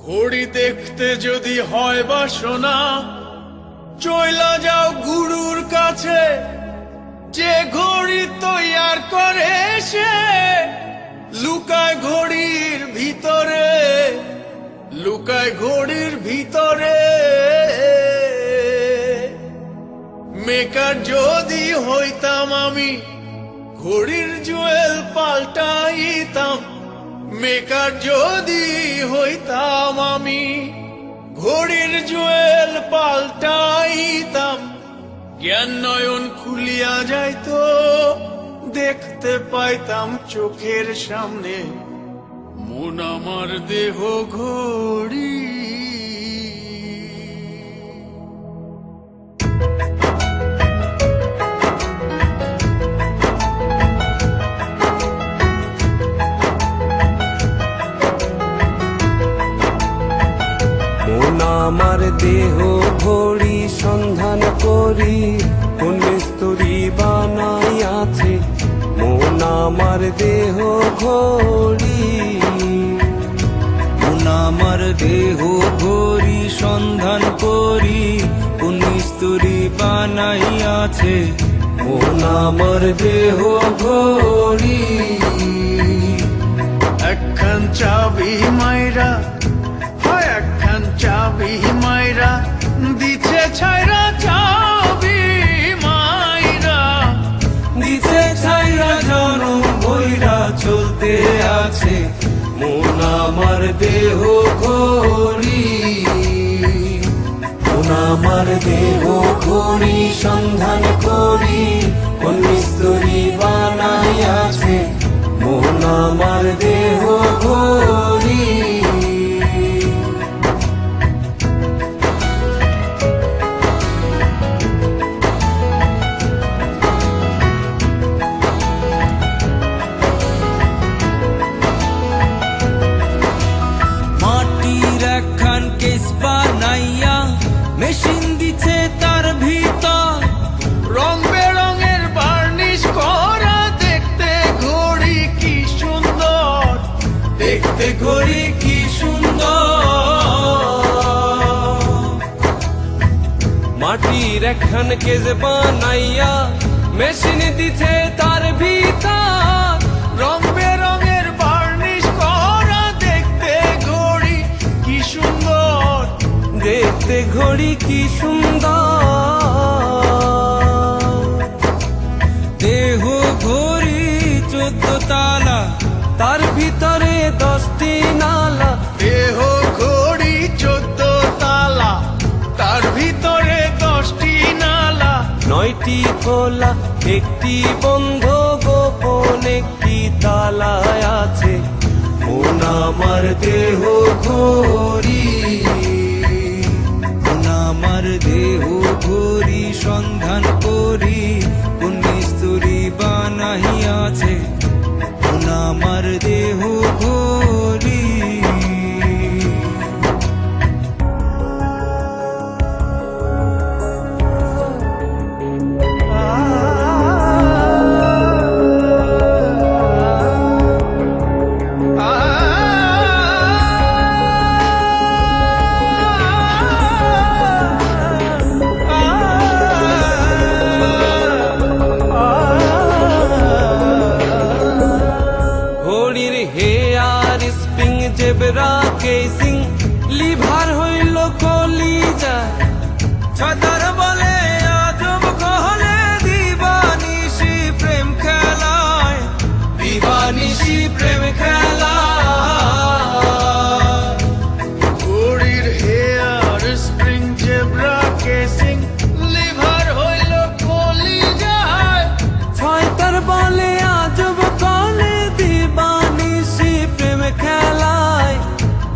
ঘড়ি দেখতে যদি হয় বাসনা, চইলা যাও গুরুর কাছে। যে ঘড়ি তৈয়ার করে সে লুকায় ঘড়ির ভিতরে, লুকায় ঘড়ির ভিতরে। মেকার যদি হইতাম আমি, ঘড়ির জুয়েল পাল্টাইতাম। মেকার যদি হইতাম আমি, ঘড়ির জুয়েল পাল্টাইতাম। জ্ঞান নয়ন খুলিয়া যাইতো, দেখতে পাইতাম চোখের সামনে মন আমার দেহ ঘড়ি। মন আমার দেহ ঘড়ি সন্ধান করি, কোন মিস্তুরি বানাইয়াছে মন আমার দেহ ঘড়ি। মন আমার দেহ ঘড়ি সন্ধান করি, কোন মিস্তুরি বানাইয়াছে মন আমার দেহ ঘড়ি। একখান চাবি মাইরা, হয় একখান চাবি মাইরা দিছে ছাইরা। চাবি মাইরা দিতে ছাইরা জনম বইরা চলতে আছে মন আমার দেহ ঘড়ি। মন আমার দেহ ঘড়ি সন্ধান করি, কোন মিস্তুরি বানাইয়াছে মন আমার দেহ ঘড়ি। মাটির একখান কেস বানাইয়া মেশিন দিছে তার ভিতর। রং বেরঙের বার্নিশ করা, দেখতে ঘড়ি কি সুন্দর। দেখতে ঘড়ি কি সুন্দর। মাটির একখান কেজ বানাইয়া মেশিন দিছে তার ভিতর। রং বেরঙের বার্নিশ করা, দেখতে ঘড়ি কি সুন্দর। দেখতে ঘড়ি কি সুন্দর। দেহ ঘড়ি 14 তালা, তার ভিতরে 10টি নালা। দেহ ঘড়ি 14 তালা, তার ভিতরে 10টি নালা। 9টি খোলা, একটি বন্ধ, গোপন একটি তালায় আছে মন আমার দেহ ঘড়ি। মন আমার দেহ ঘড়ি সন্ধান করি, কোন মিস্তুরি বানাইয়াছে মন আমার দেহ ঘড়ি। ঘড়ির hair spring zebra casing, liver হইল কলিজা। ছাতার বলে আজব কহলে দিবানিশি প্রেম খেলায়, দিবানিশি প্রেম খেলা। ঘড়ির hair spring zebra casing, liver হইল কলিজায়। ছয়তার বলে আজব কলে দিবানিশি প্রেম খেলায়,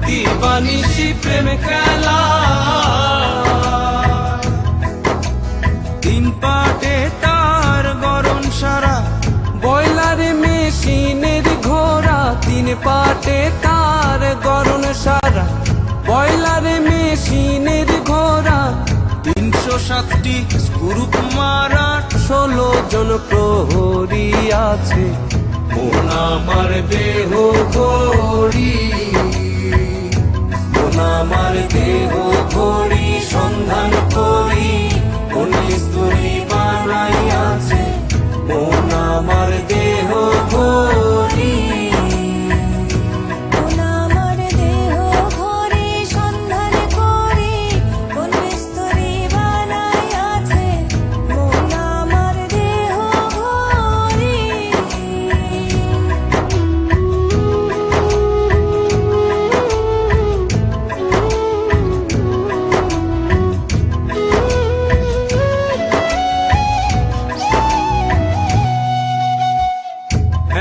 দিবানিশি প্রেম খেলা। 3 পাটে তার গরম সারা, বয়লার মেশিনের ঘোড়া। 3 পাটে তার গরম সারা, বয়লার মেশিনের ঘোড়া। 307টি স্ক্রুপ মারা, 16 জন প্রহরী আছে মন আমার দেহ ঘড়ি। মন আমার দেহ ঘড়ি সন্ধান করি কোন স্তরী বানাই আছে মন আমার দেহ ঘড়ি মন আমার দেহ ঘড়ি সন্ধান করি কোন বিস্তরি বানাই আছে মন আমার দেহ ঘড়ি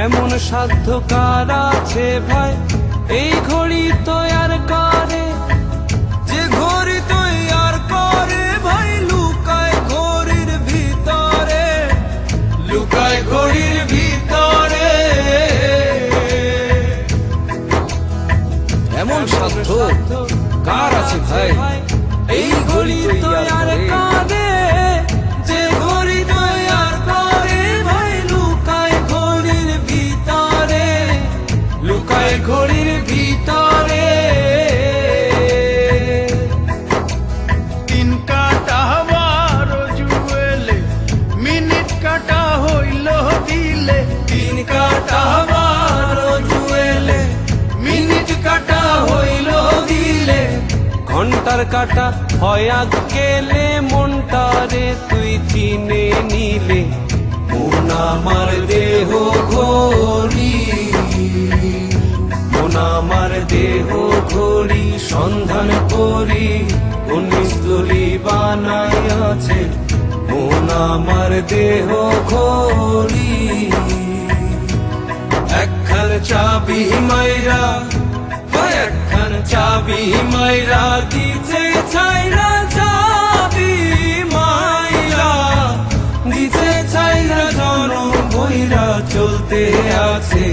এমন সাধ্য কার আছে ভাই এই ঘড়ি তৈয়ার করে যে ঘড়ি তৈয়ার করে ভাই লুকায় ঘড়ির ভিতরে, লুকায় ঘড়ির ভিতরে। এমন সাধ্য কার আছে ভাই এই ঘড়ি তৈয়ার করে যে ঘড়ি তৈয়ার করে ভাই লুকায় ঘড়ির ভিতরে, লুকায় ঘড়ির ভিতরে। দিন কাটা বারো জুয়েলে মিনিট কাটা হইল দিলে দিন কাটা বারো জুয়েলে মিনিট কাটা হইল দিলে ঘন্টার কাটা হয় আগ গেলে মনটারে তুই চিনে নিলে মন আমার দেহ ঘড়ি মন আমার দেহ ঘড়ি সন্ধান করি কোন স্তরী বানাই আছে মন আমার দেহ ঘড়ি একখান চাবি মাইরা একখান চাবি মাইরা দিতে চাইরা চাবি মাইরা দিতে চাইরা জন বইরা চলতে আছে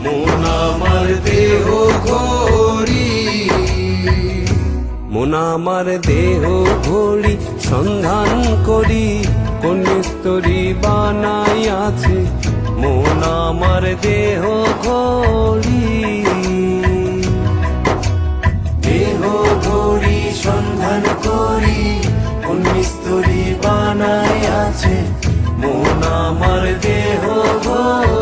মন আমার দেহ ঘড়ি মন আমার দেহ ঘড়ি সন্ধান করি কোন স্তরী বানাই আছে মন আমার দেহ ঘড়ি দেহ ঘড়ি সন্ধান করি কোন স্তরী বানাই আছে মন আমার দেহ ঘড়ি